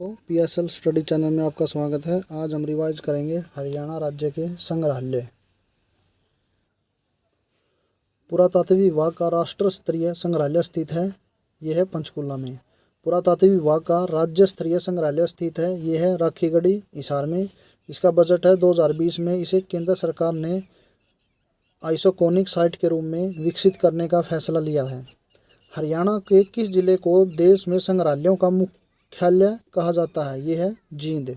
तो PSL study channel में आपका स्वागत है। आज हम रिवाइज करेंगे हरियाणा राज्य के संग्रहालय। पुरातात्विक विभाग का राष्ट्र स्तरीय संग्रहालय स्थित है, यह है पंचकुला में। पुरातात्विक विभाग का राज्य स्तरीय संग्रहालय स्थित है, यह है राखीगढ़ी हिसार में। इसका बजट है 2020 में। इसे केंद्र सरकार ने आइसोकॉनिक साइट के रूप में विकसित करने का फैसला लिया है। हरियाणा के किस जिले को देश में संग्रहालयों का मुख्यालय कहा जाता है? यह है जींद।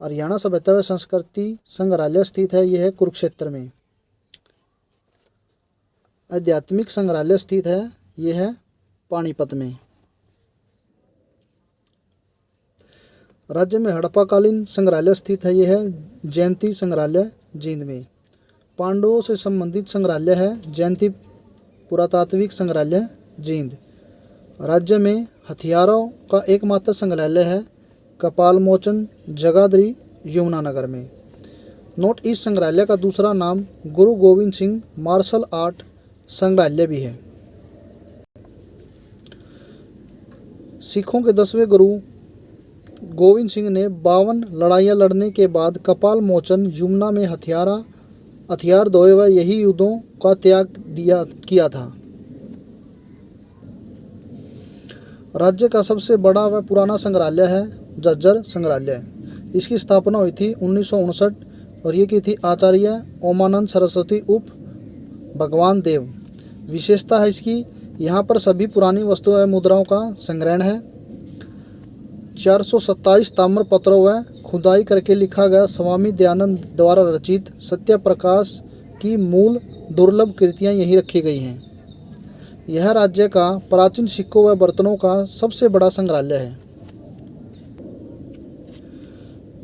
हरियाणा सभ्यता व संस्कृति संग्रहालय स्थित है, यह है कुरुक्षेत्र में। आध्यात्मिक संग्रहालय स्थित है, यह है पानीपत में। राज्य में हड़प्पाकालीन संग्रहालय स्थित है, यह है जयंती संग्रहालय जींद में। पांडवों से संबंधित संग्रहालय है जयंती पुरातात्विक संग्रहालय जींद। राज्य में हथियारों का एकमात्र संग्रहालय है कपालमोचन जगाधरी यमुनानगर में। नोट, इस संग्रहालय का दूसरा नाम गुरु गोविंद सिंह मार्शल आर्ट संग्रहालय भी है। सिखों के 10वें गुरु गोविंद सिंह ने 52 लड़ाइयां लड़ने के बाद कपालमोचन यमुना में हथियार धोए व यही युद्धों का त्याग किया था। राज्य का सबसे बड़ा व पुराना संग्रहालय है झज्जर संग्रहालय। इसकी स्थापना हुई थी 1959 और ये की थी आचार्य ओमानंद सरस्वती उप भगवान देव। विशेषता है इसकी, यहाँ पर सभी पुरानी वस्तुएं व मुद्राओं का संग्रहण है। 427 ताम्र पत्रों व खुदाई करके लिखा गया स्वामी दयानंद द्वारा रचित सत्य प्रकाश की मूल दुर्लभ कृतियाँ यहीं रखी गई हैं। यह राज्य का प्राचीन सिक्कों व बर्तनों का सबसे बड़ा संग्रहालय है।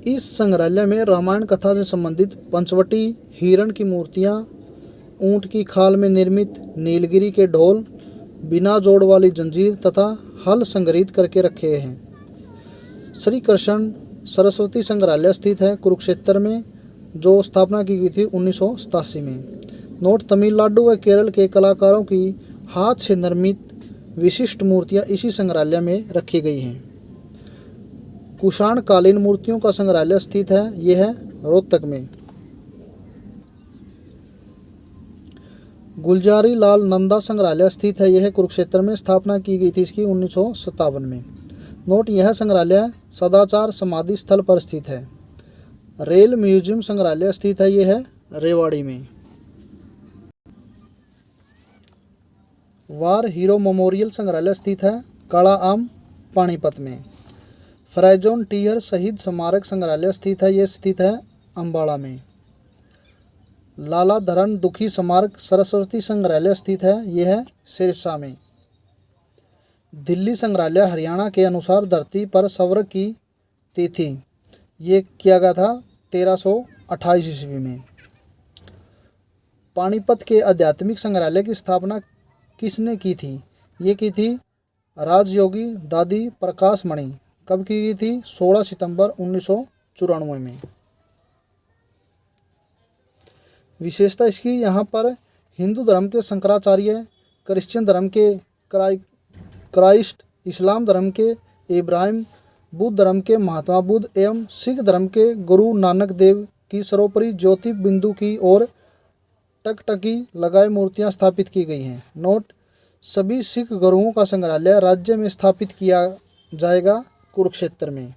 इस संग्रहालय में रामायण कथा से संबंधित पंचवटी हिरण की मूर्तियाँ, ऊंट की खाल में निर्मित नीलगिरी के ढोल, बिना जोड़ वाली जंजीर तथा हल संग्रहित करके रखे हैं। श्री कृष्ण सरस्वती संग्रहालय स्थित है कुरुक्षेत्र में, जो स्थापना की गई थी 1987 में। नोट, तमिलनाडु व केरल के कलाकारों की हाथ से निर्मित विशिष्ट मूर्तियां इसी संग्रहालय में रखी गई हैं। कुषाण कालीन मूर्तियों का संग्रहालय स्थित है, यह है रोहतक में। गुलजारी लाल नंदा संग्रहालय स्थित है, यह है कुरुक्षेत्र में। स्थापना की गई थी इसकी 1957 में। नोट, यह संग्रहालय सदाचार समाधि स्थल पर स्थित है। रेल म्यूजियम संग्रहालय स्थित है, यह है रेवाड़ी में। वार हीरो मेमोरियल संग्रहालय स्थित है काला आम पानीपत में। फ्राइजोन टीयर शहीद स्मारक संग्रहालय स्थित है, यह स्थित है अम्बाला में। लाला धरन दुखी स्मारक सरस्वती संग्रहालय स्थित है, यह है सिरसा में। दिल्ली संग्रहालय हरियाणा के अनुसार धरती पर स्वर्ग की तिथि ये किया गया था 1328 ईस्वी में। पानीपत के आध्यात्मिक संग्रहालय की स्थापना किसने की थी? ये की थी राजयोगी दादी प्रकाश मणि। कब की गई थी? 16 सितंबर 1994 में। विशेषता इसकी, यहाँ पर हिंदू धर्म के शंकराचार्य, क्रिश्चियन धर्म के क्राइस्ट, इस्लाम धर्म के इब्राहिम, बुद्ध धर्म के महात्मा बुद्ध एवं सिख धर्म के गुरु नानक देव की सर्वोपरि ज्योति बिंदु की ओर टकटकी लगाए मूर्तियां स्थापित की गई हैं। नोट, सभी सिख गुरुओं का संग्रहालय राज्य में स्थापित किया जाएगा कुरुक्षेत्र में।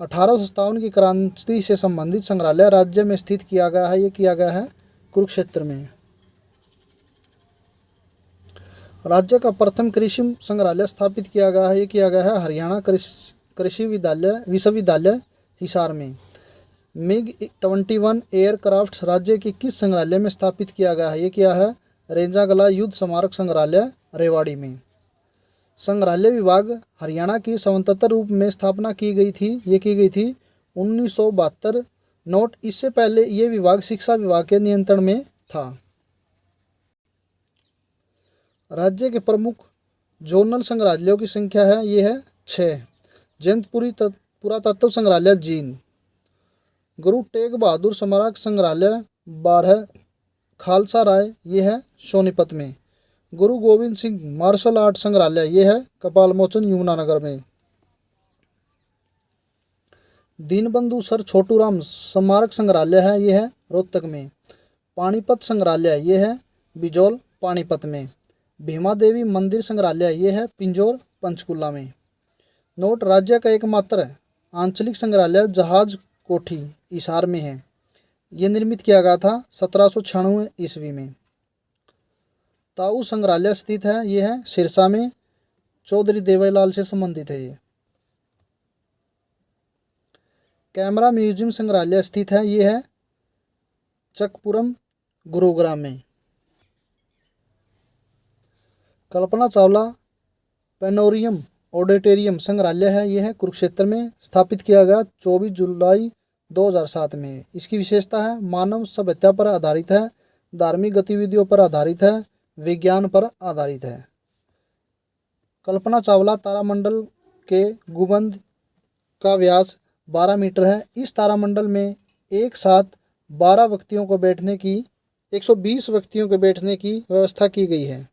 1857 की क्रांति से संबंधित संग्रहालय राज्य में स्थित किया गया है, ये किया गया है कुरुक्षेत्र में। राज्य का प्रथम कृषि संग्रहालय स्थापित किया गया है, ये किया गया है हरियाणा कृषि विश्वविद्यालय हिसार में। मिग 21 एयरक्राफ्ट राज्य के किस संग्रहालय में स्थापित किया गया है? ये किया है रेंजागला युद्ध स्मारक संग्रहालय रेवाड़ी में। संग्रहालय विभाग हरियाणा की स्वतंत्र रूप में स्थापना की गई थी, ये की गई थी 1972। नोट, इससे पहले ये विभाग शिक्षा विभाग के नियंत्रण में था। राज्य के प्रमुख जोनल संग्रहालयों की संख्या है, ये है 6। जयंतपुरी पुरातत्व संग्रहालय जींद। गुरु तेग बहादुर स्मारक संग्रहालय 12 खालसा राय, ये है सोनीपत में। गुरु गोविंद सिंह मार्शल आर्ट संग्रहालय ये है कपालमोचन यमुनानगर में। दीनबंधु सर छोटूराम स्मारक संग्रहालय है, ये है रोहतक में। पानीपत संग्रहालय ये है बिजोल पानीपत में। भीमा देवी मंदिर संग्रहालय ये है पिंजौर पंचकुला में। नोट, राज्य का एकमात्र आंचलिक संग्रहालय जहाज कोठी हिसार में है। ये निर्मित किया गया था 1796 ईस्वी में। ताऊ संग्रहालय स्थित है, ये है सिरसा में। चौधरी देवीलाल से संबंधित है ये। कैमरा म्यूजियम संग्रहालय स्थित है, ये है चकपुरम गुरुग्राम में। कल्पना चावला पेनोरियम ऑडिटोरियम संग्रहालय है, यह है कुरुक्षेत्र में। स्थापित किया गया 24 जुलाई 2007 में। इसकी विशेषता है मानव सभ्यता पर आधारित है, धार्मिक गतिविधियों पर आधारित है, विज्ञान पर आधारित है। कल्पना चावला तारामंडल के गुंबद का व्यास 12 मीटर है। इस तारामंडल में एक साथ 120 व्यक्तियों को बैठने की व्यवस्था की गई है।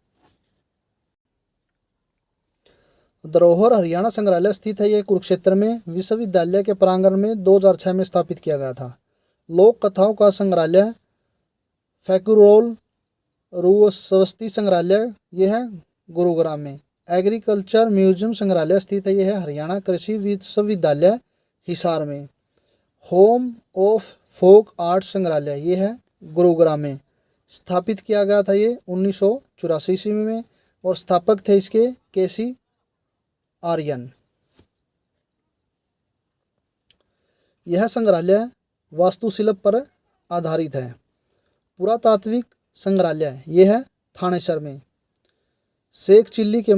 धरोहर हरियाणा संग्रहालय स्थित है, यह कुरुक्षेत्र में। विश्वविद्यालय के प्रांगण में 2006 में स्थापित किया गया था। लोक कथाओं का संग्रहालय फैकुरोल रूसवस्ती संग्रहालय यह है गुरुग्राम में। एग्रीकल्चर म्यूजियम संग्रहालय स्थित है, यह है हरियाणा कृषि विश्वविद्यालय हिसार में। होम ऑफ फोक आर्ट संग्रहालय ये है गुरुग्राम में। स्थापित किया गया था ये 1984 ईस्वी में और स्थापक थे इसके केसी आर्यन। यह संग्रहालय वास्तुशिल्प पर आधारित है। पुरातात्विक संग्रहालय ये है थानेसर में। शेख चिल्ली के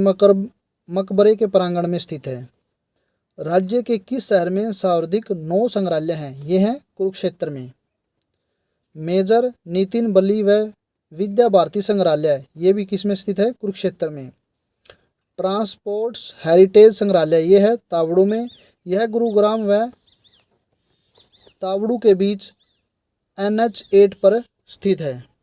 मकबरे के प्रांगण में स्थित है। राज्य के किस शहर में सर्वाधिक 9 संग्रहालय हैं? ये हैं कुरुक्षेत्र में। मेजर नितिन बल्ली व विद्या भारती संग्रहालय ये भी किस में स्थित है? कुरुक्षेत्र में। ट्रांसपोर्ट्स हेरिटेज संग्रहालय ये है तावड़ू में। यह गुरुग्राम व तावड़ू के बीच NH 8 पर स्थित है।